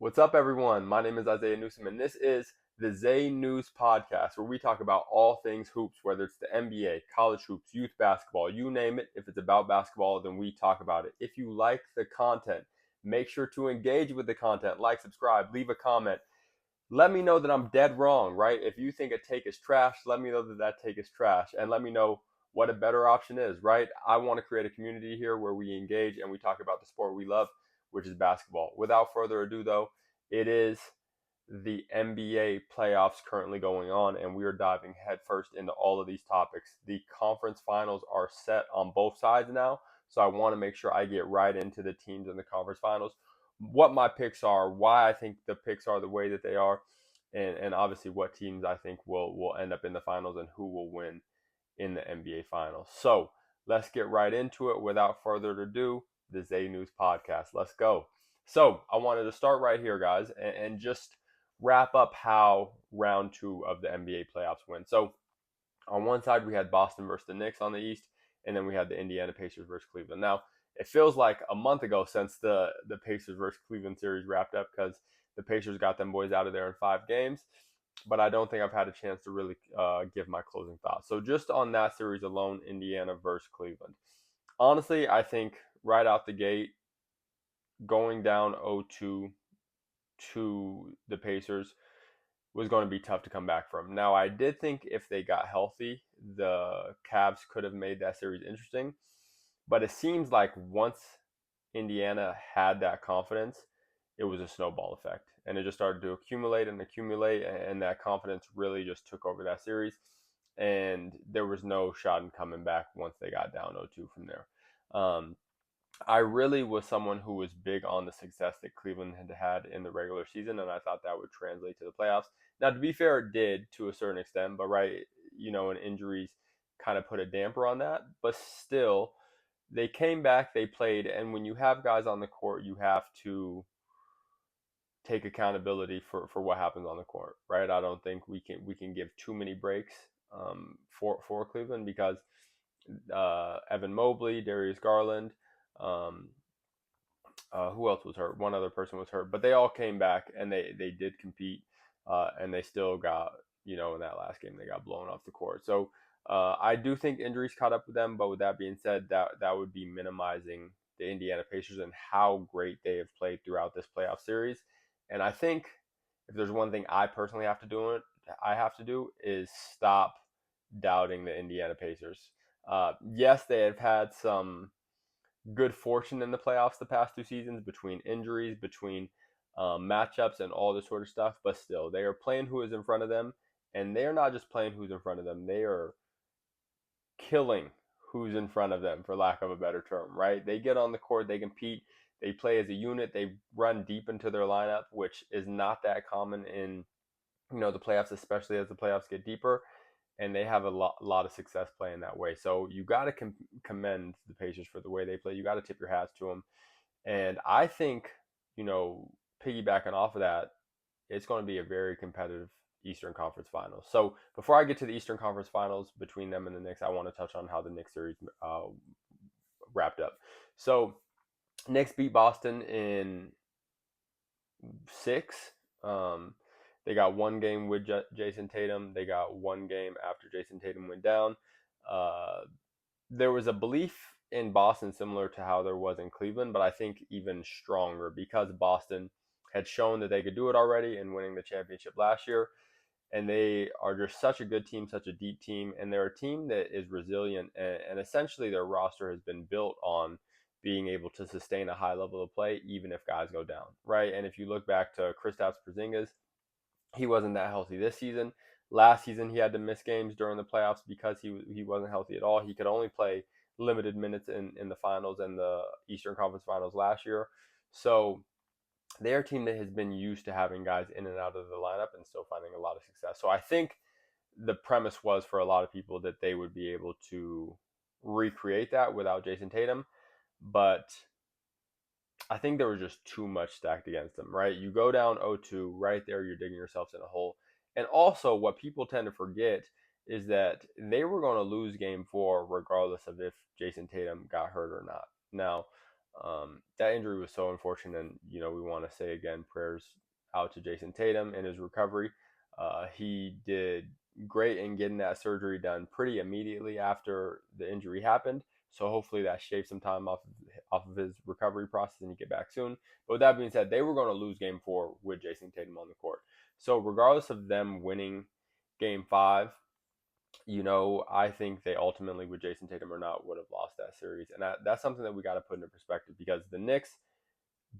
What's up, everyone? My name is ZayNews, and this is the ZayNews Podcast, where we talk about all things hoops, whether it's the NBA, college hoops, youth basketball, you name it. If it's about basketball, then we talk about it. If you like the content, make sure to engage with the content, like, subscribe, leave a comment. Let me know that I'm dead wrong, right? If you think a take is trash, let me know that that take is trash, and let me know what a better option is, right? I want to create a community here where we engage and we talk about the sport we love, which is basketball. Without further ado, though, it is the NBA playoffs currently going on, and we are diving headfirst into all of these topics. The conference finals are set on both sides now, so I want to make sure I get right into the teams in the conference finals, what my picks are, why I think the picks are the way that they are, and obviously what teams I think will end up in the finals and who will win in the NBA finals. So let's get right into it. Without further ado, the ZayNews Podcast. Let's go. So I wanted to start right here, guys, and just wrap up how round two of the NBA playoffs went. So on one side, we had Boston versus the Knicks on the East, and then we had the Indiana Pacers versus Cleveland. Now, it feels like a month ago since the Pacers versus Cleveland series wrapped up because the Pacers got them boys out of there in 5 games. But I don't think I've had a chance to really give my closing thoughts. So just on that series alone, Indiana versus Cleveland. Honestly, I think right out the gate, going down 0-2 to the Pacers was going to be tough to come back from. Now, I did think if they got healthy, the Cavs could have made that series interesting. But it seems like once Indiana had that confidence, it was a snowball effect. And it just started to accumulate and accumulate, and that confidence really just took over that series. And there was no shot in coming back once they got down 0-2 from there. I really was someone who was big on the success that Cleveland had had in the regular season, and I thought that would translate to the playoffs. Now, to be fair, it did to a certain extent, but right, and injuries kind of put a damper on that. But still, they came back, they played, and when you have guys on the court, you have to take accountability for what happens on the court, right? I don't think we can give too many breaks for Cleveland because Evan Mobley, Darius Garland. Um, who else was hurt? One other person was hurt, but they all came back and they did compete, and they still got in that last game they got blown off the court. So I do think injuries caught up with them, but with that being said, that would be minimizing the Indiana Pacers and how great they have played throughout this playoff series. And I think if there's one thing I personally have to do is stop doubting the Indiana Pacers. Yes, they have had some good fortune in the playoffs the past 2 seasons between injuries, between matchups, and all this sort of stuff. But still, they are playing who is in front of them, and they are not just playing who's in front of them. They are killing who's in front of them, for lack of a better term. Right? They get on the court, they compete, they play as a unit, they run deep into their lineup, which is not that common in the playoffs, especially as the playoffs get deeper, and they have a lot of success playing that way. So you got to commend the Pacers for the way they play. You got to tip your hats to them. And I think, piggybacking off of that, it's going to be a very competitive Eastern Conference Finals. So before I get to the Eastern Conference Finals between them and the Knicks, I want to touch on how the Knicks series wrapped up. So Knicks beat Boston in 6. They got one game with Jason Tatum. They got one game after Jason Tatum went down. Uh, there was a belief in Boston similar to how there was in Cleveland, but I think even stronger because Boston had shown that they could do it already in winning the championship last year. And they are just such a good team, such a deep team, and they're a team that is resilient. And essentially, their roster has been built on being able to sustain a high level of play, even if guys go down, right? And if you look back to Kristaps Porzingis, he wasn't that healthy this season. Last season, he had to miss games during the playoffs because he wasn't healthy at all. He could only play limited minutes in the finals and the Eastern Conference Finals last year. So they're a team that has been used to having guys in and out of the lineup and still finding a lot of success. So I think the premise was for a lot of people that they would be able to recreate that without Jason Tatum. But I think there was just too much stacked against them, right? You go down 0-2, right there, you're digging yourselves in a hole. And also, what people tend to forget is that they were going to lose game 4 regardless of if Jason Tatum got hurt or not. Now, That injury was so unfortunate, and we want to say again, prayers out to Jason Tatum and his recovery. He did great in getting that surgery done pretty immediately after the injury happened. So hopefully that shaved some time off of his recovery process and he get back soon. But with that being said, they were going to lose Game 4 with Jason Tatum on the court. So regardless of them winning Game 5, I think they ultimately, with Jason Tatum or not, would have lost that series. And that's something that we got to put into perspective because the Knicks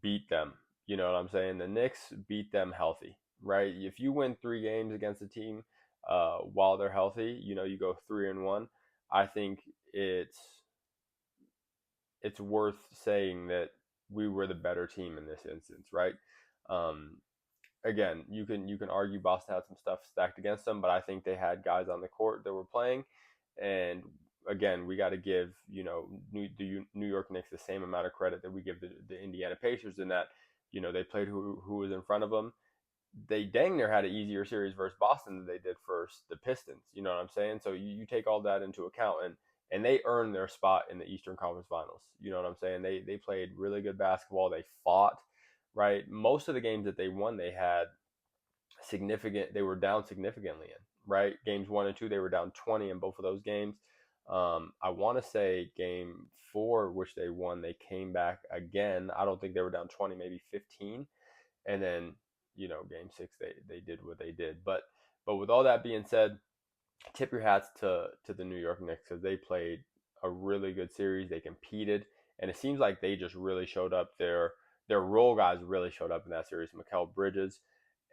beat them. You know what I'm saying? The Knicks beat them healthy, right? If you win 3 games against a team while they're healthy, you go 3-1. I think it's worth saying that we were the better team in this instance, right? Um, Again, you can argue Boston had some stuff stacked against them, but I think they had guys on the court that were playing, and again, we got to give the New York Knicks the same amount of credit that we give the Indiana Pacers in that they played who was in front of them. They dang near had an easier series versus Boston than they did versus the Pistons. You know what I'm saying? So you take all that into account, and they earned their spot in the Eastern Conference Finals. You know what I'm saying? They played really good basketball. They fought, right? Most of the games that they won, they were down significantly in, right? Games 1 and 2, they were down 20 in both of those games. I want to say game 4, which they won, they came back again. I don't think they were down 20, maybe 15. And then, game 6, they did what they did. But with all that being said, tip your hats to the New York Knicks because they played a really good series. They competed, and it seems like they just really showed up. Their role guys really showed up in that series. Mikal Bridges,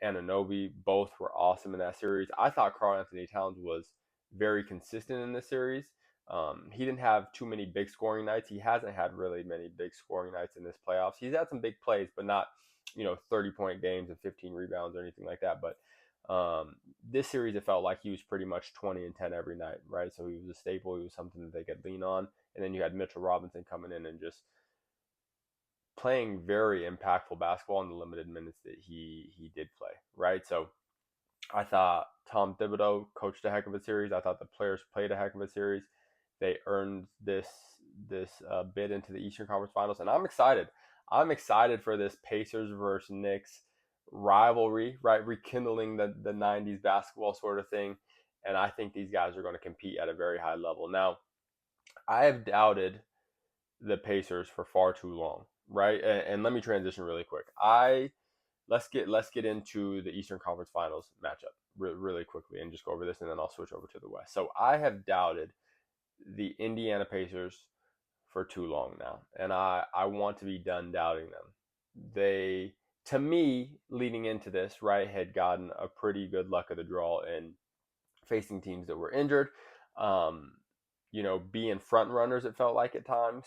Anunoby, both were awesome in that series. I thought Karl Anthony Towns was very consistent in this series. He didn't have too many big scoring nights. He hasn't had really many big scoring nights in this playoffs. He's had some big plays, but not 30-point games and 15 rebounds or anything like that. But this series, it felt like he was pretty much 20 and 10 every night, right? So he was a staple. He was something that they could lean on. And then you had Mitchell Robinson coming in and just playing very impactful basketball in the limited minutes that he did play, right? So I thought Tom Thibodeau coached a heck of a series. I thought the players played a heck of a series. They earned this bid into the Eastern Conference Finals, and I'm excited. I'm excited for this Pacers versus Knicks rivalry, right? Rekindling the 90s basketball sort of thing. And I think these guys are going to compete at a very high level. Now, I have doubted the Pacers for far too long, right? And let me transition really quick. Let's get into the Eastern Conference Finals matchup really quickly and just go over this, and then I'll switch over to the West. So I have doubted the Indiana Pacers for too long now, and I want to be done doubting them. They, to me, leading into this, right, had gotten a pretty good luck of the draw in facing teams that were injured, being front runners, it felt like at times,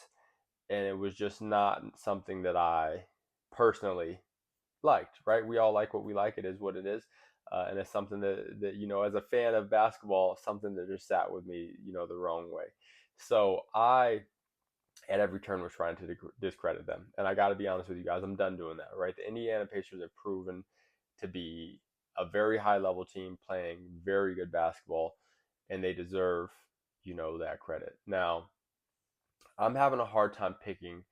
and it was just not something that I personally liked, right? We all like what we like. It is what it is. And it's something that, as a fan of basketball, something that just sat with me, the wrong way. So I, at every turn, was trying to discredit them. And I got to be honest with you guys, I'm done doing that, right? The Indiana Pacers have proven to be a very high level team playing very good basketball, and they deserve, that credit. Now, I'm having a hard time picking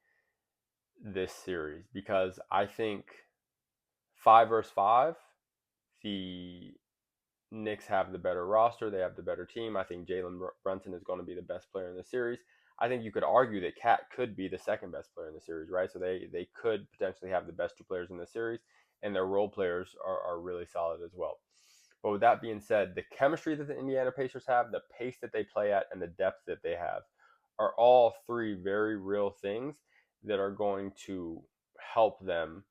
this series because I think 5 versus 5, the Knicks have the better roster. They have the better team. I think Jalen Brunson is going to be the best player in the series. I think you could argue that Cat could be the second best player in the series, right? So they could potentially have the best 2 players in the series, and their role players are really solid as well. But with that being said, the chemistry that the Indiana Pacers have, the pace that they play at, and the depth that they have are all 3 very real things that are going to help them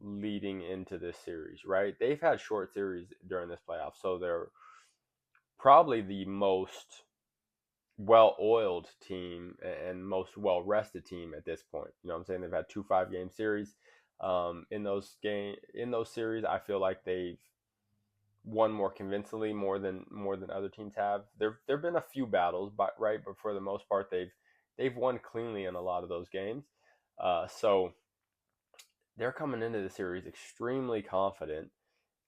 leading into this series, right? They've had short series during this playoff, so they're probably the most well-oiled team and most well-rested team at this point. You know what I'm saying? They've had 2 5-game series. In those series, I feel like they've won more convincingly, more than other teams have. There've been a few battles, but for the most part, they've won cleanly in a lot of those games. So they're coming into the series extremely confident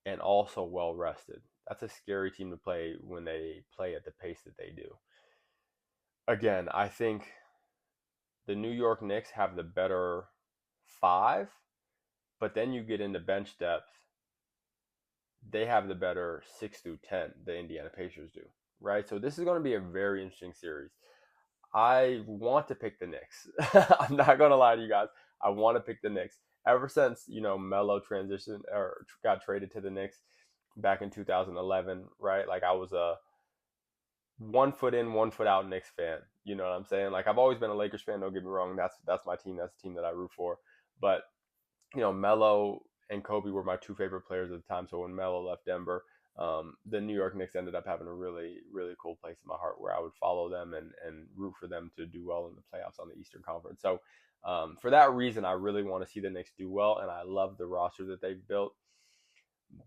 and also well rested. That's a scary team to play when they play at the pace that they do. Again, I think the New York Knicks have the better 5, but then you get into bench depth. They have the better 6 through 10, the Indiana Pacers do, right? So this is going to be a very interesting series. I want to pick the Knicks. I'm not going to lie to you guys. I want to pick the Knicks. Ever since, Melo transitioned or got traded to the Knicks back in 2011, right? Like I was a 1 foot in, 1 foot out Knicks fan. You know what I'm saying? Like I've always been a Lakers fan. Don't get me wrong. That's my team. That's the team that I root for. But Melo and Kobe were my 2 favorite players at the time. So when Melo left Denver, the New York Knicks ended up having a really, really cool place in my heart where I would follow them and root for them to do well in the playoffs on the Eastern Conference. So for that reason, I really want to see the Knicks do well, and I love the roster that they've built.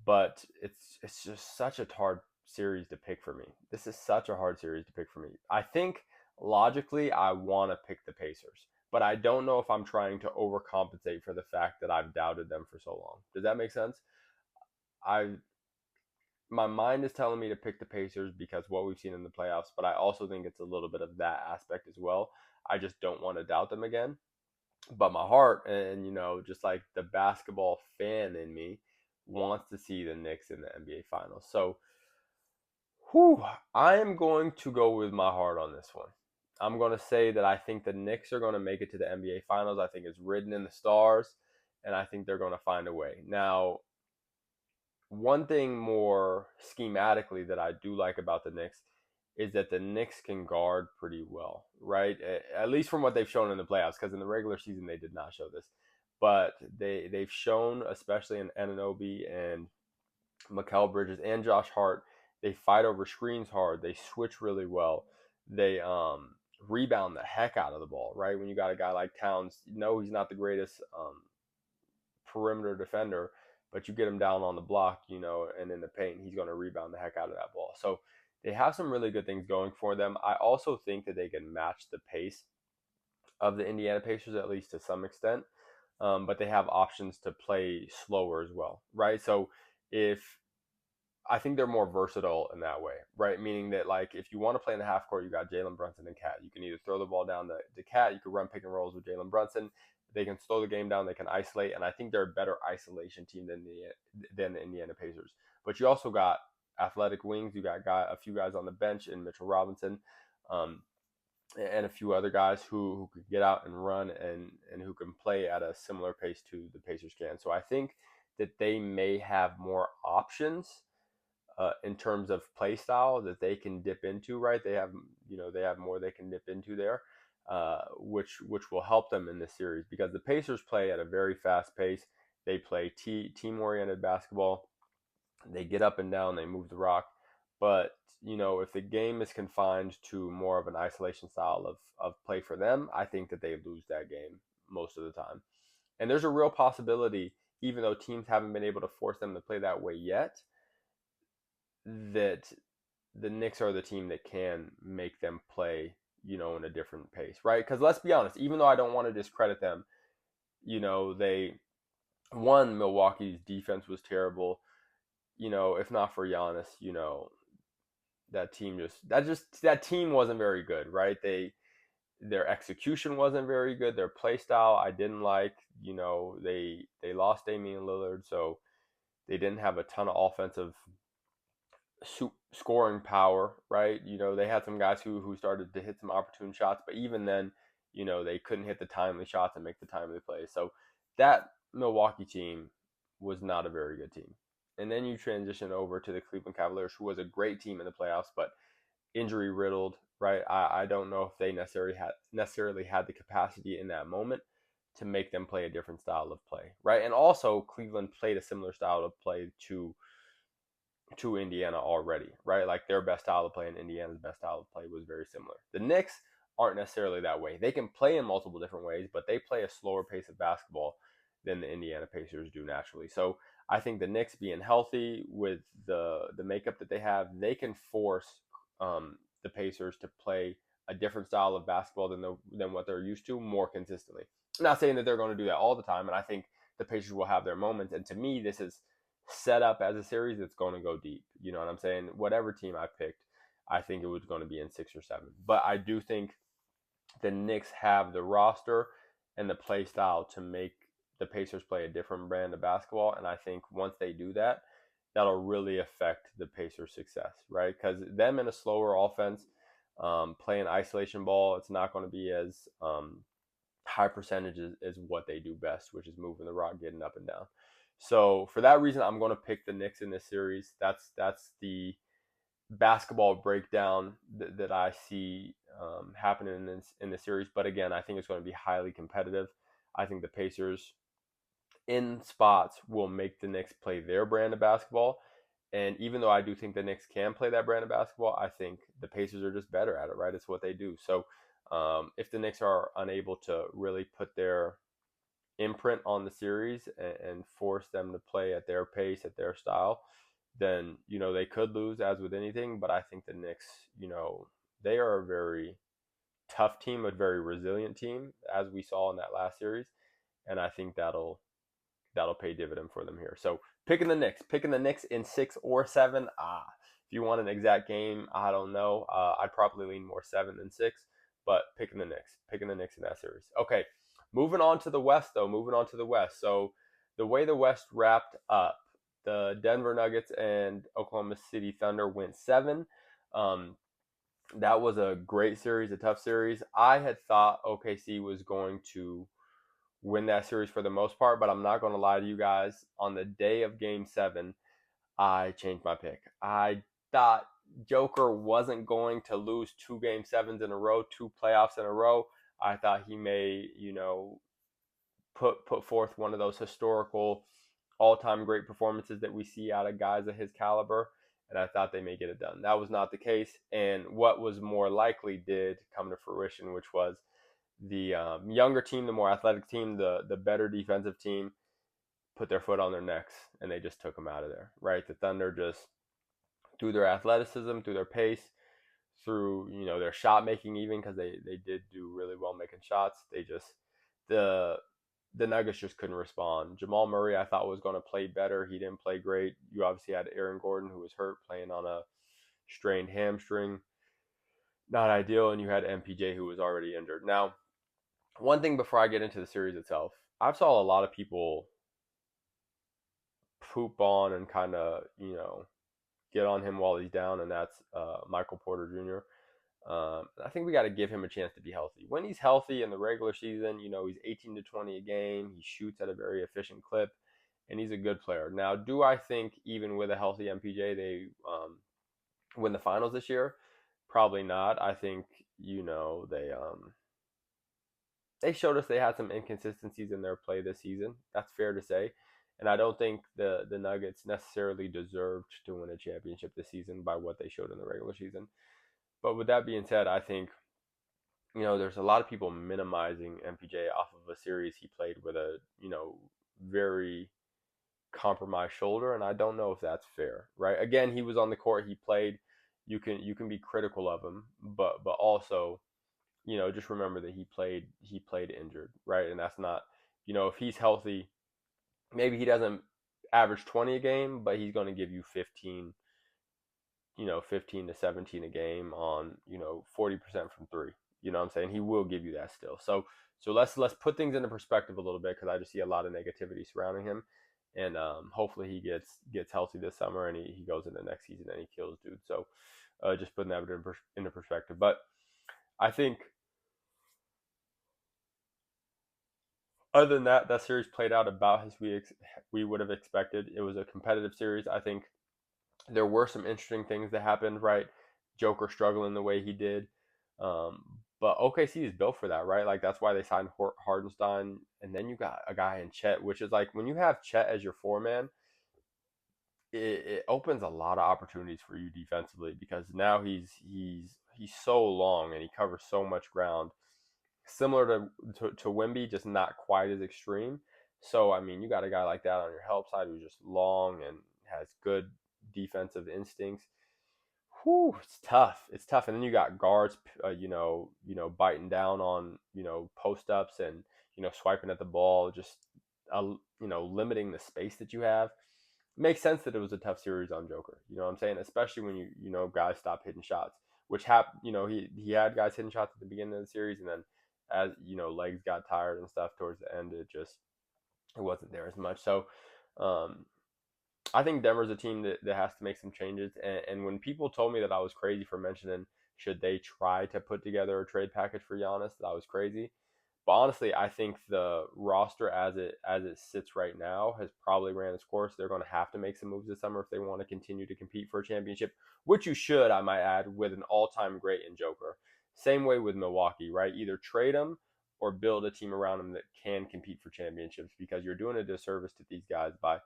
But it's just such a hard series to pick for me. This is such a hard series to pick for me. I think logically I want to pick the Pacers, but I don't know if I'm trying to overcompensate for the fact that I've doubted them for so long. Does that make sense? I My mind is telling me to pick the Pacers because what we've seen in the playoffs, but I also think it's a little bit of that aspect as well. I just don't want to doubt them again. But my heart and just like the basketball fan in me wants to see the Knicks in the NBA Finals. So, I am going to go with my heart on this one. I'm going to say that I think the Knicks are going to make it to the NBA Finals. I think it's written in the stars, and I think they're going to find a way. Now, one thing more schematically that I do like about the Knicks is that the Knicks can guard pretty well, right? At least from what they've shown in the playoffs, because in the regular season they did not show this. But they've shown, especially in Anunoby and Mikal Bridges and Josh Hart, they fight over screens hard. They switch really well. They rebound the heck out of the ball, right? When you got a guy like Towns, he's not the greatest perimeter defender, but you get him down on the block, and in the paint, he's going to rebound the heck out of that ball. So they have some really good things going for them. I also think that they can match the pace of the Indiana Pacers, at least to some extent. But they have options to play slower as well, right? So if I think they're more versatile in that way, right? Meaning that, like, if you want to play in the half court, you got Jalen Brunson and Cat. You can either throw the ball down to Cat, you can run pick and rolls with Jalen Brunson. They can slow the game down, they can isolate, and I think they're a better isolation team than the Indiana Pacers. But you also got athletic wings. You got a few guys on the bench in Mitchell Robinson, and a few other guys who could get out and run and who can play at a similar pace to the Pacers can. So I think that they may have more options in terms of play style that they can dip into, right? They have more they can dip into there, which will help them in this series because the Pacers play at a very fast pace. They play team-oriented basketball. They get up and down, they move the rock. But, if the game is confined to more of an isolation style of play for them, I think that they lose that game most of the time. And there's a real possibility, even though teams haven't been able to force them to play that way yet, that the Knicks are the team that can make them play, in a different pace, right? Because let's be honest, even though I don't want to discredit them, they won. Milwaukee's defense was terrible. If not for Giannis, that team wasn't very good, right? Their execution wasn't very good. Their play style I didn't like. They lost Damian Lillard, so they didn't have a ton of offensive scoring power, right? They had some guys who started to hit some opportune shots, but even then, they couldn't hit the timely shots and make the timely plays. So that Milwaukee team was not a very good team. And then you transition over to the Cleveland Cavaliers, who was a great team in the playoffs, but injury riddled, right? I don't know if they necessarily had the capacity in that moment to make them play a different style of play, right? And also Cleveland played a similar style of play to Indiana already, right? Like their best style of play and Indiana's best style of play was very similar. The Knicks aren't necessarily that way. They can play in multiple different ways, but they play a slower pace of basketball than the Indiana Pacers do naturally. So I think the Knicks being healthy with the makeup that they have, they can force the Pacers to play a different style of basketball than what they're used to more consistently. I'm not saying that they're going to do that all the time, and I think the Pacers will have their moments. And to me, this is set up as a series that's going to go deep. You know what I'm saying? Whatever team I picked, I think it was going to be in 6 or 7. But I do think the Knicks have the roster and the play style to make the Pacers play a different brand of basketball. And I think once they do that, that'll really affect the Pacers' success, right? Because them in a slower offense, playing isolation ball, it's not going to be as high percentages is what they do best, which is moving the rock, getting up and down. So for that reason, I'm going to pick the Knicks in this series. That's the basketball breakdown that I see happening in this series. But again, I think it's going to be highly competitive. I think the Pacers in spots will make the Knicks play their brand of basketball. And even though I do think the Knicks can play that brand of basketball, I think the Pacers are just better at it, right? It's what they do. So if the Knicks are unable to really put their imprint on the series and force them to play at their pace, at their style, then, they could lose as with anything. But I think the Knicks, they are a very tough team, a very resilient team, as we saw in that last series. And I think that'll pay dividend for them here. So picking the Knicks in 6 or 7. If you want an exact game, I don't know. I'd probably lean more 7 than 6, but picking the Knicks in that series. Okay, moving on to the West though. So the way the West wrapped up, the Denver Nuggets and Oklahoma City Thunder went 7. That was a great series, a tough series. I had thought OKC was going to win that series for the most part, but I'm not going to lie to you guys. On the day of Game 7, I changed my pick. I thought Joker wasn't going to lose 2 Game 7s in a row, 2 playoffs in a row. I thought he may, put forth one of those historical all-time great performances that we see out of guys of his caliber, and I thought they may get it done. That was not the case, and what was more likely did come to fruition, which was the younger team, the more athletic team, the better defensive team put their foot on their necks, and they just took them out of there, right? The Thunder just, through their athleticism, through their pace, through, their shot making even, because they did do really well making shots. The Nuggets just couldn't respond. Jamal Murray, I thought, was going to play better. He didn't play great. You obviously had Aaron Gordon, who was hurt, playing on a strained hamstring. Not ideal. And you had MPJ, who was already injured. Now, one thing before I get into the series itself, I've saw a lot of people poop on and kind of, get on him while he's down, and that's Michael Porter Jr. I think we got to give him a chance to be healthy. When he's healthy in the regular season, he's 18 to 20 a game. He shoots at a very efficient clip, and he's a good player. Now, do I think even with a healthy MPJ, they win the finals this year? Probably not. I think, they showed us they had some inconsistencies in their play this season. That's fair to say. And I don't think the Nuggets necessarily deserved to win a championship this season by what they showed in the regular season. But with that being said, I think, there's a lot of people minimizing MPJ off of a series he played with a, very compromised shoulder. And I don't know if that's fair, right? Again, he was on the court, he played. You can be critical of him, but also, just remember that he played injured, right? And that's not, if he's healthy, maybe he doesn't average 20 a game, but he's going to give you 15 to 17 a game on, 40% from 3. You know what I'm saying? He will give you that still. So let's put things into perspective a little bit, because I just see a lot of negativity surrounding him. And hopefully he gets healthy this summer, and he goes into next season and he kills dude. So just putting that into perspective. But I think other than that, that series played out about as we would have expected. It was a competitive series. I think there were some interesting things that happened, right? Joker struggling the way he did. But OKC is built for that, right? Like, that's why they signed Hardenstein. And then you got a guy in Chet, which is like, when you have Chet as your 4-man, it opens a lot of opportunities for you defensively, because now he's so long and he covers so much ground. Similar to Wemby, just not quite as extreme. So, I mean, you got a guy like that on your help side who's just long and has good defensive instincts. Whew, it's tough. It's tough. And then you got guards, biting down on, post ups and, swiping at the ball, just, limiting the space that you have. It makes sense that it was a tough series on Joker. You know what I'm saying? Especially when guys stop hitting shots. which happened. He had guys hitting shots at the beginning of the series, and then as legs got tired and stuff towards the end, it wasn't there as much. So I think Denver's a team that has to make some changes. And when people told me that I was crazy for mentioning should they try to put together a trade package for Giannis, that I was crazy. But honestly, I think the roster as it sits right now has probably ran its course. They're going to have to make some moves this summer if they want to continue to compete for a championship, which you should, I might add, with an all-time great in Joker. Same way with Milwaukee, right? Either trade them or build a team around them that can compete for championships, because you're doing a disservice to these guys by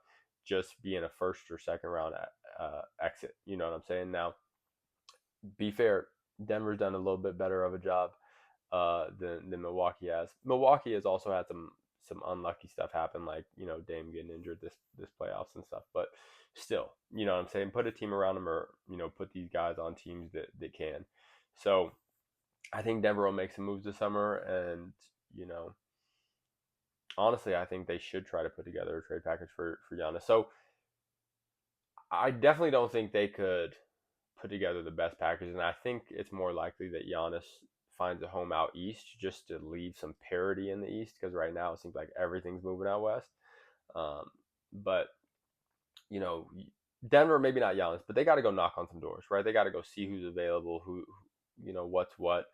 just being a first or second round exit. You know what I'm saying? Now, be fair, Denver's done a little bit better of a job than Milwaukee has. Milwaukee has also had some unlucky stuff happen, like Dame getting injured this playoffs and stuff. But still, you know what I'm saying? Put a team around them, or put these guys on teams that can. So I think Denver will make some moves this summer, and honestly, I think they should try to put together a trade package for Giannis. So I definitely don't think they could put together the best package, and I think it's more likely that Giannis finds a home out east just to leave some parity in the East, because right now it seems like everything's moving out west. But Denver, maybe not Giannis, but they got to go knock on some doors, right? They got to go see who's available, who what's what,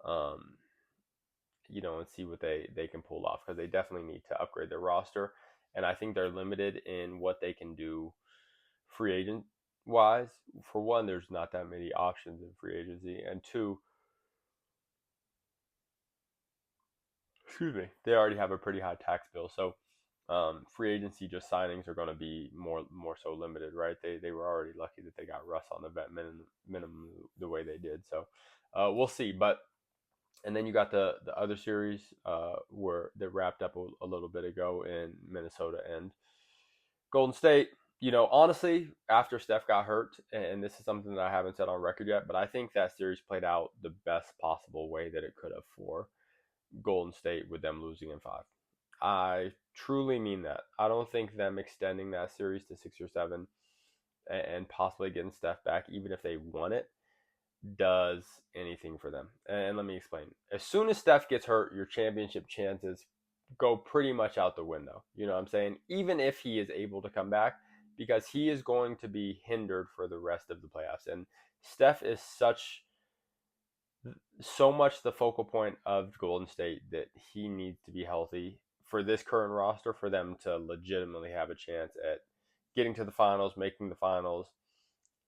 and see what they can pull off, because they definitely need to upgrade their roster, and I think they're limited in what they can do free agent wise. For one, there's not that many options in free agency, and two, they already have a pretty high tax bill. So free agency just signings are going to be more so limited, right? They were already lucky that they got Russ on the vet minimum the way they did. So we'll see. And then you got the other series that wrapped up a little bit ago in Minnesota and Golden State. Honestly, after Steph got hurt, and this is something that I haven't said on record yet, but I think that series played out the best possible way that it could have for Golden State, with them losing in 5. I truly mean that. I don't think them extending that series to 6 or 7 and possibly getting Steph back, even if they won it, does anything for them. And let me explain. As soon as Steph gets hurt, your championship chances go pretty much out the window. You know what I'm saying? Even if he is able to come back, because he is going to be hindered for the rest of the playoffs. And Steph is so much the focal point of Golden State that he needs to be healthy for this current roster for them to legitimately have a chance at getting to the finals, making the finals,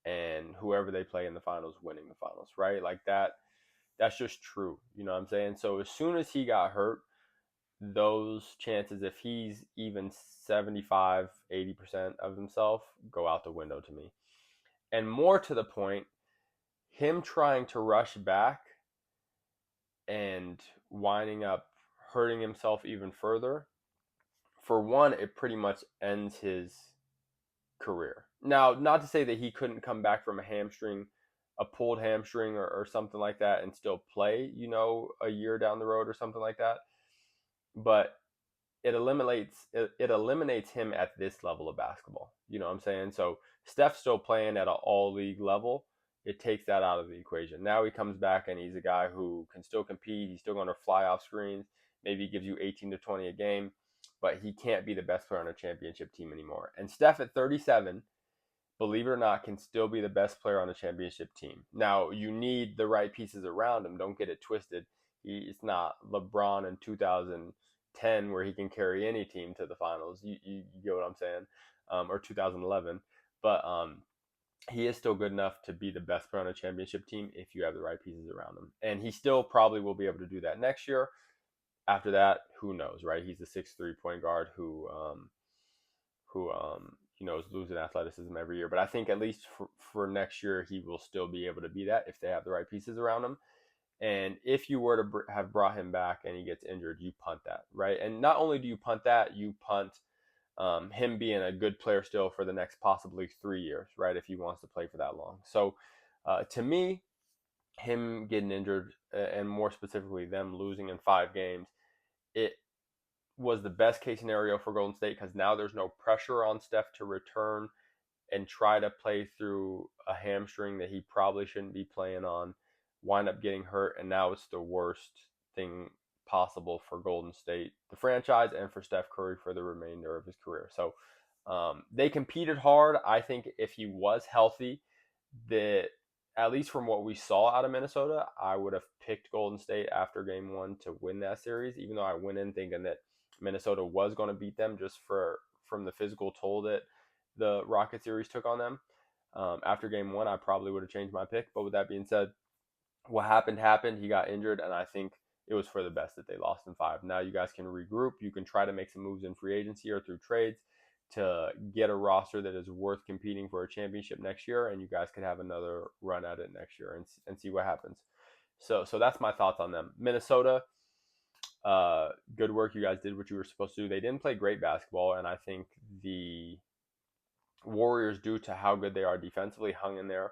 and whoever they play in the finals winning the finals, right? Like that's just true. You know what I'm saying? So as soon as he got hurt, those chances, if he's even 75, 80% of himself, go out the window to me. And more to the point, him trying to rush back and winding up hurting himself even further, for one, it pretty much ends his career. Now, not to say that he couldn't come back from a pulled hamstring or something like that and still play, a year down the road or something like that. But it eliminates him at this level of basketball. You know what I'm saying? So Steph's still playing at an all-league level. It takes that out of the equation. Now he comes back and he's a guy who can still compete. He's still going to fly off screens. Maybe he gives you 18 to 20 a game, but he can't be the best player on a championship team anymore. And Steph at 37, believe it or not, can still be the best player on a championship team. Now, you need the right pieces around him. Don't get it twisted. It's not LeBron in 2010 where he can carry any team to the finals. You get what I'm saying? Or 2011. But he is still good enough to be the best player on a championship team if you have the right pieces around him. And he still probably will be able to do that next year. After that, who knows, right? He's a 6'3" point guard who is losing athleticism every year. But I think at least for next year, he will still be able to be that if they have the right pieces around him. And if you were to have brought him back and he gets injured, you punt that, right? And not only do you punt that, you punt him being a good player still for the next possibly 3 years, right? If he wants to play for that long. So to me, him getting injured and more specifically them losing in 5 games, it was the best case scenario for Golden State, because now there's no pressure on Steph to return and try to play through a hamstring that he probably shouldn't be playing on. wind up getting hurt, and now it's the worst thing possible for Golden State, the franchise, and for Steph Curry for the remainder of his career. So they competed hard. I think if he was healthy, that at least from what we saw out of Minnesota, I would have picked Golden State after game one to win that series, even though I went in thinking that Minnesota was going to beat them just from the physical toll that the Rocket series took on them. After game one, I probably would have changed my pick. But with that being said, what happened. He got injured, and I think it was for the best that they lost in 5. Now you guys can regroup. You can try to make some moves in free agency or through trades to get a roster that is worth competing for a championship next year, and you guys could have another run at it next year and see what happens. So that's my thoughts on them. Minnesota, good work. You guys did what you were supposed to do. They didn't play great basketball, and I think the Warriors, due to how good they are defensively, hung in there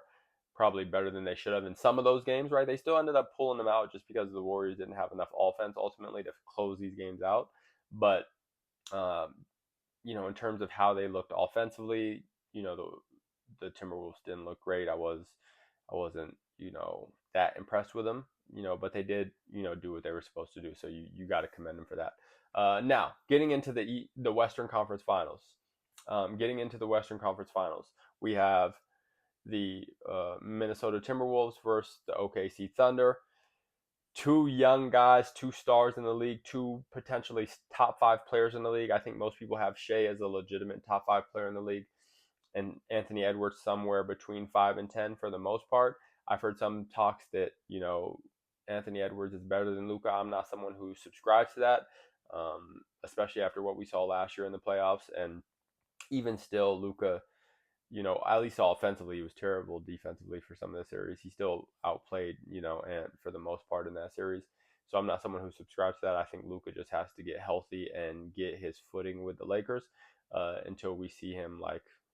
probably better than they should have in some of those games, right? They still ended up pulling them out just because the Warriors didn't have enough offense ultimately to close these games out. But, in terms of how they looked offensively, the Timberwolves didn't look great. I wasn't, that impressed with them, but they did, do what they were supposed to do. So you got to commend them for that. Now, getting into the Western Conference Finals. We have the Minnesota Timberwolves versus the OKC Thunder. 2 young guys, 2 stars in the league, 2 potentially top 5 players in the league. I think most people have Shea as a legitimate top 5 player in the league, and Anthony Edwards somewhere between 5 and 10 for the most part. I've heard some talks that, Anthony Edwards is better than Luka. I'm not someone who subscribes to that, especially after what we saw last year in the playoffs. And even still, Luka, at least offensively, he was terrible defensively for some of the series. He still outplayed, and for the most part in that series. So I'm not someone who subscribes to that. I think Luka just has to get healthy and get his footing with the Lakers until we see him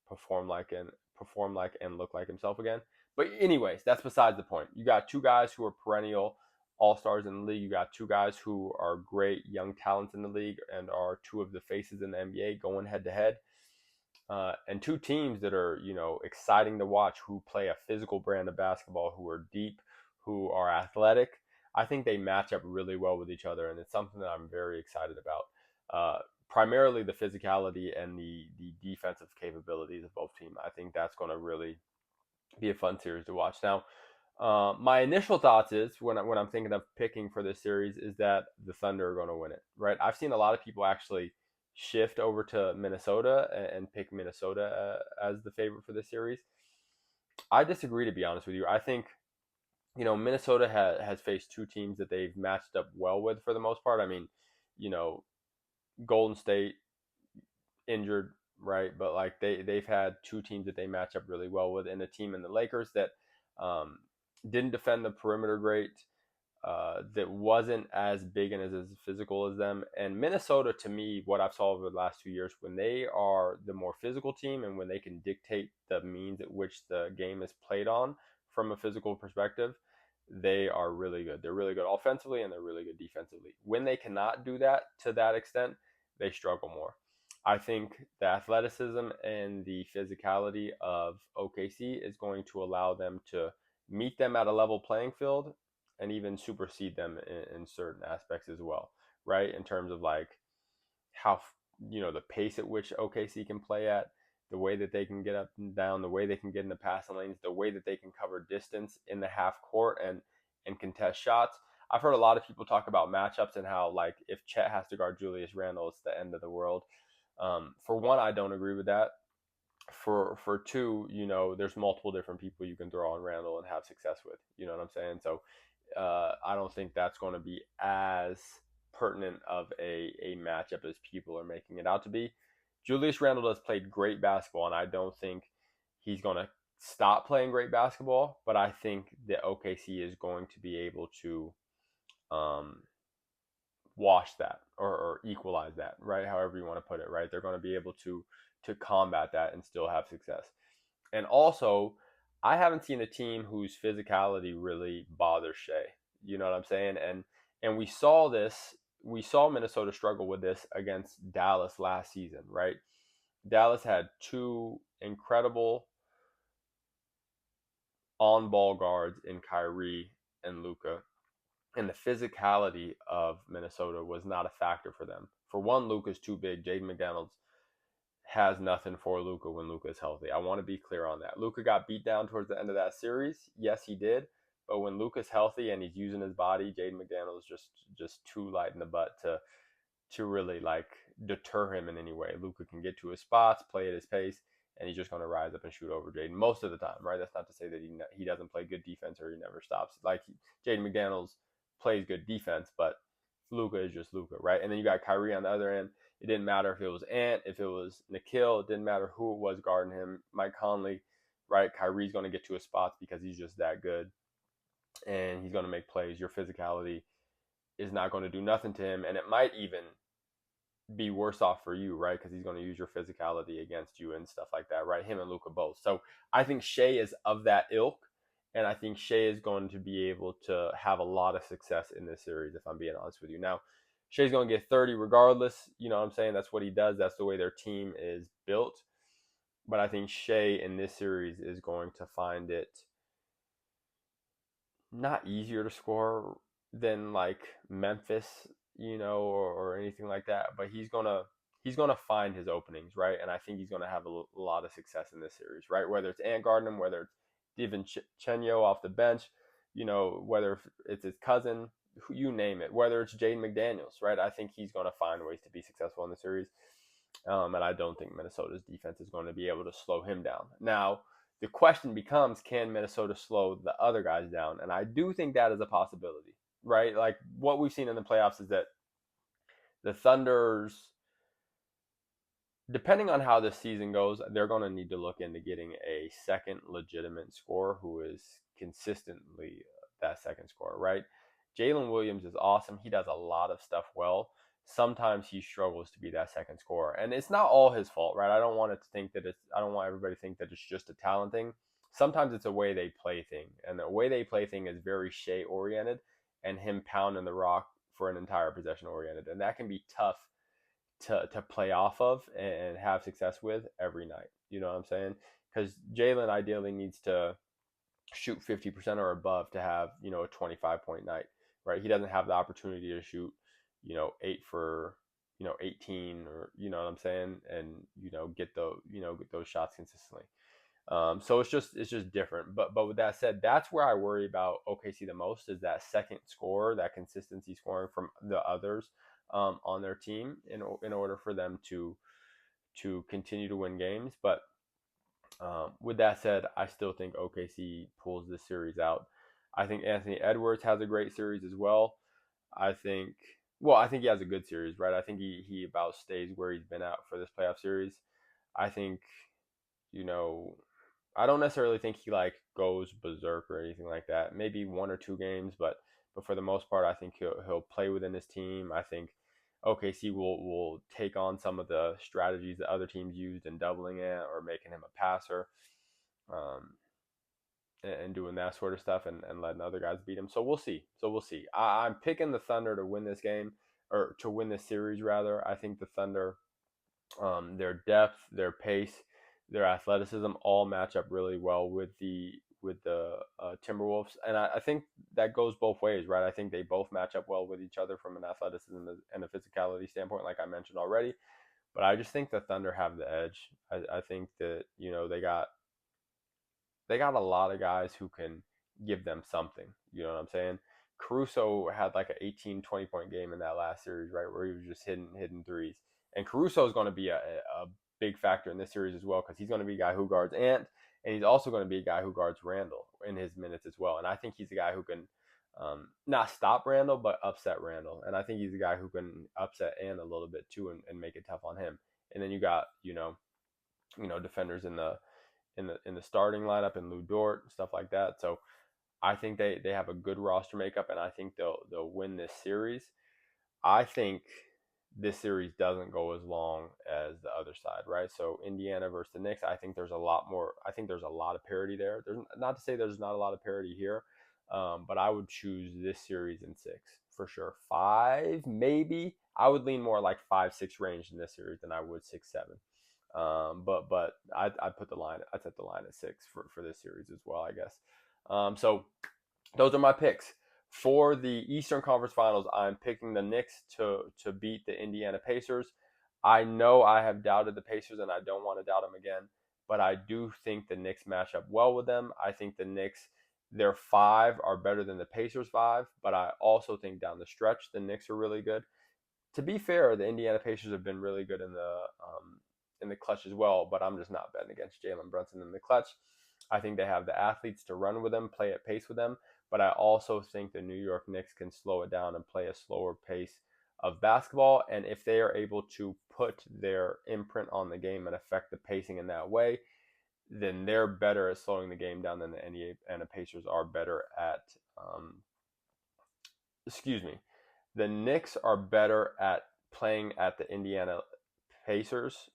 perform like and look like himself again. But anyways, that's besides the point. You got 2 guys who are perennial all-stars in the league. You got 2 guys who are great young talents in the league and are 2 of the faces in the NBA going head to head. And 2 teams that are, exciting to watch, who play a physical brand of basketball, who are deep, who are athletic. I think they match up really well with each other, and it's something that I'm very excited about. Primarily the physicality and the defensive capabilities of both teams. I think that's going to really be a fun series to watch. Now, my initial thoughts is when I'm thinking of picking for this series is that the Thunder are going to win it, right? I've seen a lot of people actually shift over to Minnesota and pick Minnesota as the favorite for this series. I disagree, to be honest with you. I think, Minnesota has faced 2 teams that they've matched up well with for the most part. I mean, Golden State injured, right? But they've had 2 teams that they match up really well with, and a team in the Lakers that didn't defend the perimeter great. That wasn't as big and as physical as them. And Minnesota, to me, what I've saw over the last 2 years, when they are the more physical team and when they can dictate the means at which the game is played on from a physical perspective, they are really good. They're really good offensively and they're really good defensively. When they cannot do that to that extent, they struggle more. I think the athleticism and the physicality of OKC is going to allow them to meet them at a level playing field and even supersede them in certain aspects as well, right? In terms of how, the pace at which OKC can play at, the way that they can get up and down, the way they can get in the passing lanes, the way that they can cover distance in the half court and contest shots. I've heard a lot of people talk about matchups and how if Chet has to guard Julius Randle, it's the end of the world. For one, I don't agree with that. For 2, there's multiple different people you can throw on Randle and have success with. You know what I'm saying? So I don't think that's going to be as pertinent of a matchup as people are making it out to be. Julius Randle has played great basketball, and I don't think he's going to stop playing great basketball, but I think that OKC is going to be able to wash that or equalize that, right? However you want to put it, right? They're going to be able to combat that and still have success. And also, I haven't seen a team whose physicality really bothers Shea. You know what I'm saying? And we saw Minnesota struggle with this against Dallas last season, right? Dallas had 2 incredible on-ball guards in Kyrie and Luka, and the physicality of Minnesota was not a factor for them. For one, Luka's too big. Jaden McDaniels has nothing for Luka when Luka is healthy. I want to be clear on that. Luka got beat down towards the end of that series. Yes, he did. But when Luka's healthy and he's using his body, Jaden McDaniels just too light in the butt to really like deter him in any way. Luka can get to his spots, play at his pace, and he's just going to rise up and shoot over Jaden most of the time, right? That's not to say that he doesn't play good defense or he never stops. Like Jaden McDaniels plays good defense, but Luka is just Luka, right? And then you got Kyrie on the other end. It didn't matter if it was Ant, if it was Nikhil. It didn't matter who it was guarding him. Mike Conley, right? Kyrie's going to get to his spots because he's just that good, and he's going to make plays. Your physicality is not going to do nothing to him, and it might even be worse off for you, right? Because he's going to use your physicality against you and stuff like that, right? Him and Luka both. So I think Shea is of that ilk, and I think Shea is going to be able to have a lot of success in this series, if I'm being honest with you. Now, Shea's going to get 30 regardless. You know what I'm saying? That's what he does. That's the way their team is built. But I think Shea in this series is going to find it not easier to score than like Memphis, or anything like that. But he's gonna find his openings, right? And I think he's gonna have a lot of success in this series, right? Whether it's Ant Gardner, whether it's Devin Chenyo off the bench, whether it's his cousin, you name it, whether it's Jaden McDaniels, right? I think he's gonna find ways to be successful in the series. And I don't think Minnesota's defense is going to be able to slow him down. Now, the question becomes, can Minnesota slow the other guys down? And I do think that is a possibility, right? Like what we've seen in the playoffs is that the Thunder's, depending on how this season goes, they're going to need to look into getting a second legitimate scorer who is consistently that second scorer, right? Jalen Williams is awesome. He does a lot of stuff well. Sometimes he struggles to be that second scorer, and it's not all his fault, right? I don't want everybody to think that it's just a talent thing. Sometimes it's a way they play thing, and the way they play thing is very Shea oriented, and him pounding the rock for an entire possession oriented, and that can be tough to play off of and have success with every night. You know what I'm saying? Because Jalen ideally needs to shoot 50% or above to have a 25-point night, right? He doesn't have the opportunity to shoot 8 for 18, or what I'm saying, and get those shots consistently. So it's just different. But with that said, that's where I worry about OKC the most, is that second scorer, that consistency scoring from the others on their team in order for them to continue to win games. But with that said, I still think OKC pulls this series out. I think Anthony Edwards has a great series as well. I think he has a good series, right? I think he about stays where he's been at for this playoff series. I think, I don't necessarily think he like goes berserk or anything like that. Maybe 1 or 2 games, but for the most part, I think he'll play within his team. I think OKC will take on some of the strategies that other teams used in doubling it or making him a passer, and doing that sort of stuff, and letting other guys beat him. So we'll see. I'm picking the Thunder to win this game, or to win this series rather. I think the Thunder, their depth, their pace, their athleticism all match up really well with the Timberwolves, and I think that goes both ways, right? I think they both match up well with each other from an athleticism and a physicality standpoint, like I mentioned already. But I just think the Thunder have the edge. I think that they got a lot of guys who can give them something. You know what I'm saying? Caruso had like an 18, 20-point game in that last series, right, where he was just hitting threes. And Caruso is going to be a big factor in this series as well, because he's going to be a guy who guards Ant, and he's also going to be a guy who guards Randall in his minutes as well. And I think he's a guy who can not stop Randall, but upset Randall. And I think he's a guy who can upset Ant a little bit too, and make it tough on him. And then you got defenders in the starting lineup, and Lou Dort, stuff like that. So I think they have a good roster makeup, and I think they'll win this series. I think this series doesn't go as long as the other side, right? So Indiana versus the Knicks, I think there's a lot more. I think there's a lot of parity there. There's not to say there's not a lot of parity here, but I would choose this series in 6 for sure. 5 maybe. I would lean more like 5-6 range in this series than I would 6-7. But I put the line. I set the line at 6 for this series as well, I guess. So those are my picks. For the Eastern Conference Finals, I'm picking the Knicks to beat the Indiana Pacers. I know I have doubted the Pacers, and I don't want to doubt them again, but I do think the Knicks match up well with them. I think the Knicks, their five are better than the Pacers' five, but I also think down the stretch, the Knicks are really good. To be fair, the Indiana Pacers have been really good in the clutch as well, but I'm just not betting against Jalen Brunson in the clutch. I think they have the athletes to run with them, play at pace with them, but I also think the New York Knicks can slow it down and play a slower pace of basketball. And if they are able to put their imprint on the game and affect the pacing in that way, then they're better at slowing the game down than the Indiana Pacers are better at. Excuse me. The Knicks are better at playing at the Indiana Pacers.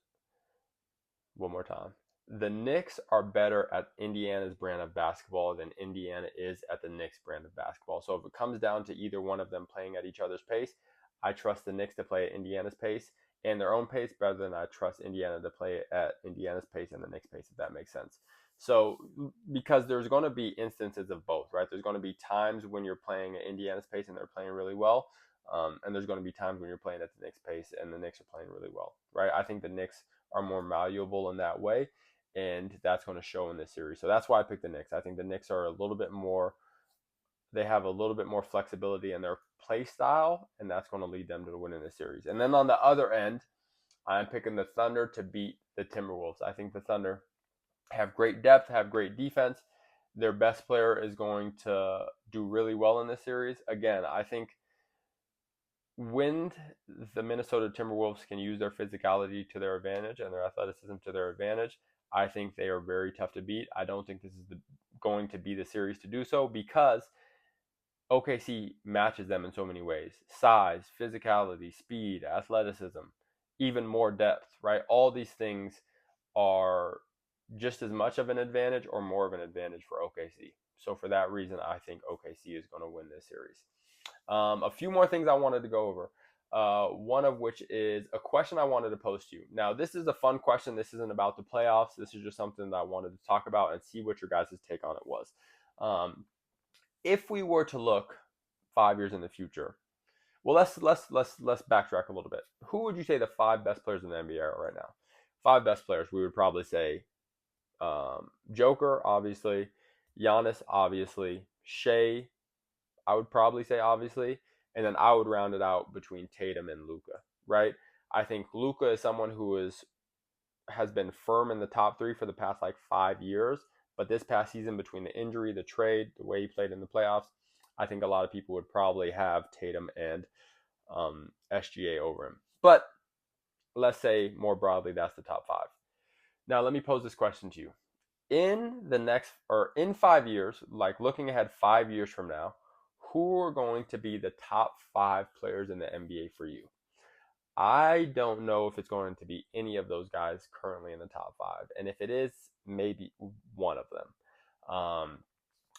One more time. The Knicks are better at Indiana's brand of basketball than Indiana is at the Knicks brand of basketball. So if it comes down to either one of them playing at each other's pace, I trust the Knicks to play at Indiana's pace and their own pace better than I trust Indiana to play at Indiana's pace and the Knicks' pace, if that makes sense. So because there's going to be instances of both, right? There's going to be times when you're playing at Indiana's pace and they're playing really well. And there's going to be times when you're playing at the Knicks' pace and the Knicks are playing really well, right? I think the Knicks are more malleable in that way, and that's going to show in this series. So that's why I picked the Knicks. I think the Knicks are a little bit more, they have a little bit more flexibility in their play style, and that's going to lead them to the win in this series. And then on the other end, I'm picking the Thunder to beat the Timberwolves. I think the Thunder have great depth, have great defense. Their best player is going to do really well in this series. Again, I think when the Minnesota Timberwolves can use their physicality to their advantage and their athleticism to their advantage, I think they are very tough to beat. I don't think this is going to be the series to do so because OKC matches them in so many ways. Size, physicality, speed, athleticism, even more depth, right? All these things are just as much of an advantage or more of an advantage for OKC. So for that reason, I think OKC is going to win this series. A few more things I wanted to go over. One of which is a question I wanted to pose to you. Now, this is a fun question. This isn't about the playoffs. This is just something that I wanted to talk about and see what your guys' take on it was. If we were to look 5 years in the future, well, let's backtrack a little bit. Who would you say the five best players in the NBA are right now? Five best players. We would probably say Joker, obviously, Giannis, obviously, Shea, I would probably say obviously, and then I would round it out between Tatum and Luka, right? I think Luka is someone who has been firm in the top three for the past like 5 years, but this past season between the injury, the trade, the way he played in the playoffs, I think a lot of people would probably have Tatum and SGA over him. But let's say more broadly, that's the top five. Now let me pose this question to you. In 5 years, like looking ahead 5 years from now, who are going to be the top five players in the NBA for you? I don't know if it's going to be any of those guys currently in the top five. And if it is, maybe one of them.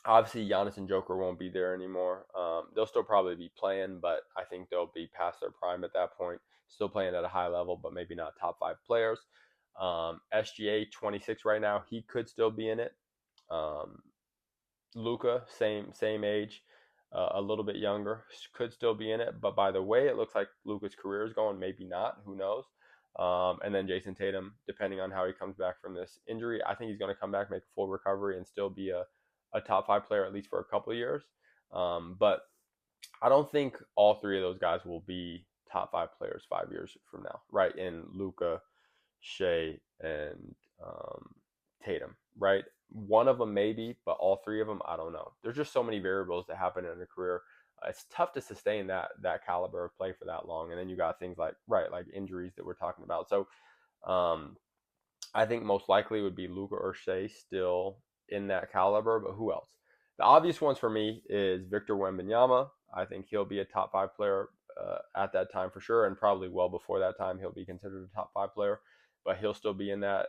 Obviously, Giannis and Joker won't be there anymore. They'll still probably be playing, but I think they'll be past their prime at that point. Still playing at a high level, but maybe not top five players. SGA, 26 right now. He could still be in it. Luka, same age. A little bit younger, could still be in it, but by the way it looks like Luka's career is going, maybe not, who knows. And then Jason Tatum, depending on how he comes back from this injury, I think he's going to come back, make a full recovery, and still be a top five player at least for a couple of years. But I don't think all three of those guys will be top five players 5 years from now, right? In Luka, Shea, and Tatum, right? One of them maybe, but all three of them, I don't know. There's just so many variables that happen in a career. It's tough to sustain that caliber of play for that long. And then you got things like injuries that we're talking about. So I think most likely would be Luka or Shea still in that caliber, but who else? The obvious ones for me is Victor Wembanyama. I think he'll be a top five player at that time for sure, and probably well before that time he'll be considered a top five player, but he'll still be in that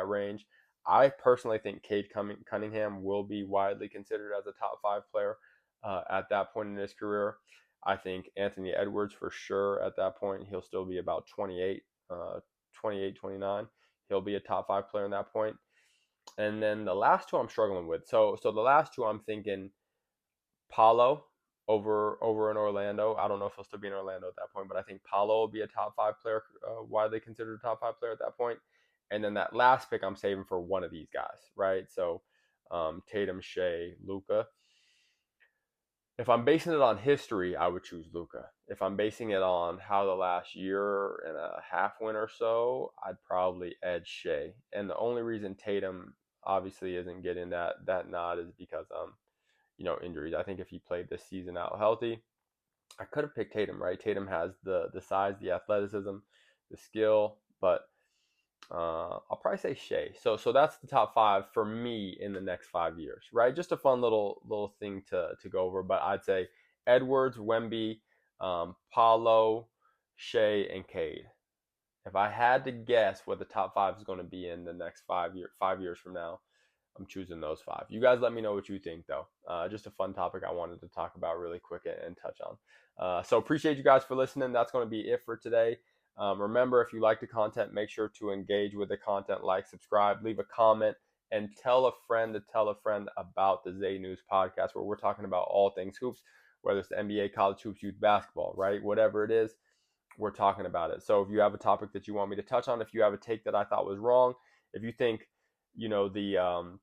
range. I personally think Cade Cunningham will be widely considered as a top five player at that point in his career. I think Anthony Edwards for sure at that point. He'll still be about 28, 29. He'll be a top five player in that point. And then the last two I'm struggling with. So the last two I'm thinking Paolo over in Orlando. I don't know if he'll still be in Orlando at that point, but I think Paolo will be a top 5 player, widely considered a top 5 player at that point. And then that last pick I'm saving for one of these guys, right? So Tatum, Shea, Luka. If I'm basing it on history, I would choose Luka. If I'm basing it on how the last year and a half went or so, I'd probably edge Shea. And the only reason Tatum obviously isn't getting that nod is because injuries. I think if he played this season out healthy, I could have picked Tatum, right? Tatum has the size, the athleticism, the skill, but I'll probably say Shea. So that's the top 5 for me in the next 5 years, right? Just a fun little thing to go over. But I'd say Edwards, Wemby, Paolo, Shea, and Cade. If I had to guess what the top 5 is going to be in the next 5 years from now, I'm choosing those 5. You guys let me know what you think, though. Just a fun topic I wanted to talk about really quick and touch on. So appreciate you guys for listening. That's going to be it for today. Remember, if you like the content, make sure to engage with the content, like, subscribe, leave a comment, and tell a friend to tell a friend about the ZayNews Podcast, where we're talking about all things hoops, whether it's the NBA, college hoops, youth basketball, right? Whatever it is, we're talking about it. So if you have a topic that you want me to touch on, if you have a take that I thought was wrong, if you think, the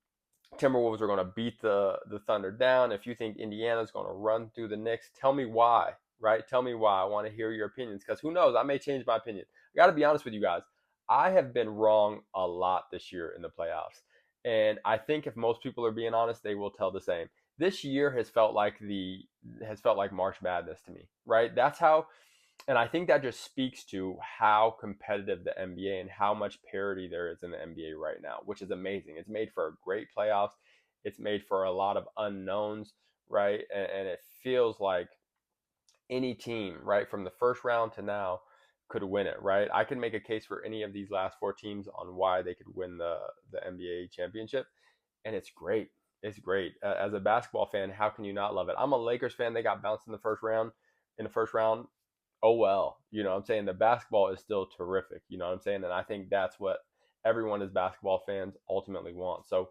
Timberwolves are going to beat the Thunder down, if you think Indiana's going to run through the Knicks, tell me why, right? Tell me why. I want to hear your opinions, because who knows? I may change my opinion. I got to be honest with you guys. I have been wrong a lot this year in the playoffs. And I think if most people are being honest, they will tell the same. This year has felt like March Madness to me, right? That's how. And I think that just speaks to how competitive the NBA and how much parity there is in the NBA right now, which is amazing. It's made for a great playoffs. It's made for a lot of unknowns, right? And it feels like any team, right, from the first round to now could win it, right? I can make a case for any of these last 4 teams on why they could win the NBA championship, and it's great. It's great. As a basketball fan, how can you not love it? I'm a Lakers fan. They got bounced in the first round. Oh well. You know what I'm saying? The basketball is still terrific. You know what I'm saying? And I think that's what everyone as basketball fans ultimately wants. So,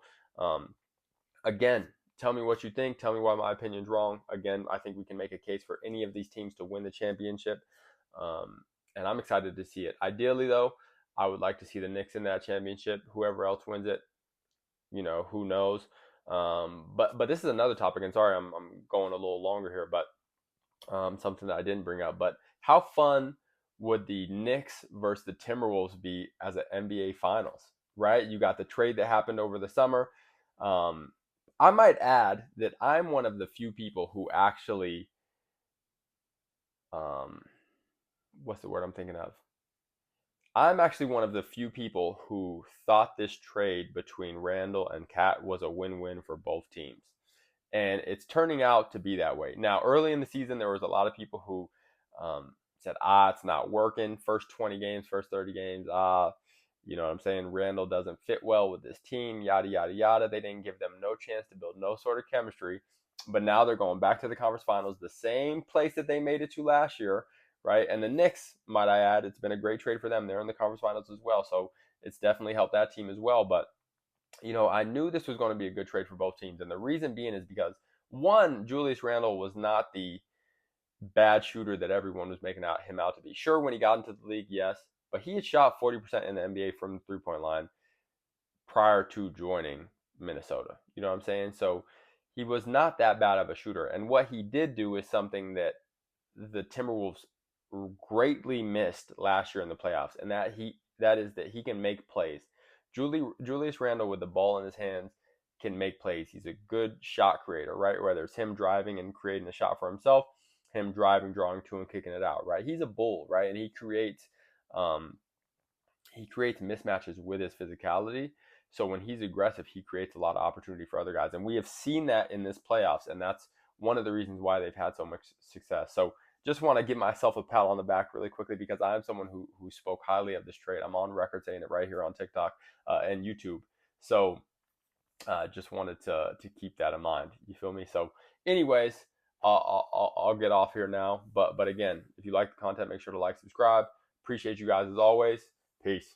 again, tell me what you think. Tell me why my opinion's wrong. Again, I think we can make a case for any of these teams to win the championship. And I'm excited to see it. Ideally, though, I would like to see the Knicks in that championship. Whoever else wins it, who knows? But this is another topic, and sorry, I'm going a little longer here, but something that I didn't bring up. But how fun would the Knicks versus the Timberwolves be as an NBA Finals? Right? You got the trade that happened over the summer. I might add that I'm one of the few people who actually, what's the word I'm thinking of? I'm actually one of the few people who thought this trade between Randall and Cat was a win-win for both teams. And it's turning out to be that way. Now, early in the season, there was a lot of people who said, it's not working. First 20 games, first 30 games, you know what I'm saying? Randall doesn't fit well with this team, yada, yada, yada. They didn't give them no chance to build no sort of chemistry. But now they're going back to the conference finals, the same place that they made it to last year, right? And the Knicks, might I add, it's been a great trade for them. They're in the conference finals as well. So it's definitely helped that team as well. But I knew this was going to be a good trade for both teams. And the reason being is because, one, Julius Randle was not the bad shooter that everyone was making him out to be. Sure, when he got into the league, yes, but he had shot 40% in the NBA from the three-point line prior to joining Minnesota. You know what I'm saying? So he was not that bad of a shooter. And what he did do is something that the Timberwolves greatly missed last year in the playoffs, and that is that he can make plays. Julius Randle, with the ball in his hands, can make plays. He's a good shot creator, right? Whether it's him driving and creating a shot for himself, him driving, drawing to, and kicking it out, right? He's a bull, right? And he creates mismatches with his physicality. So when he's aggressive, he creates a lot of opportunity for other guys. And we have seen that in this playoffs, and that's one of the reasons why they've had so much success. So just want to give myself a pat on the back really quickly, because I am someone who spoke highly of this trade. I'm on record saying it right here on TikTok and YouTube. So just wanted to keep that in mind. You feel me? So anyways, I'll get off here now. But again, if you like the content, make sure to like, subscribe. Appreciate you guys as always. Peace.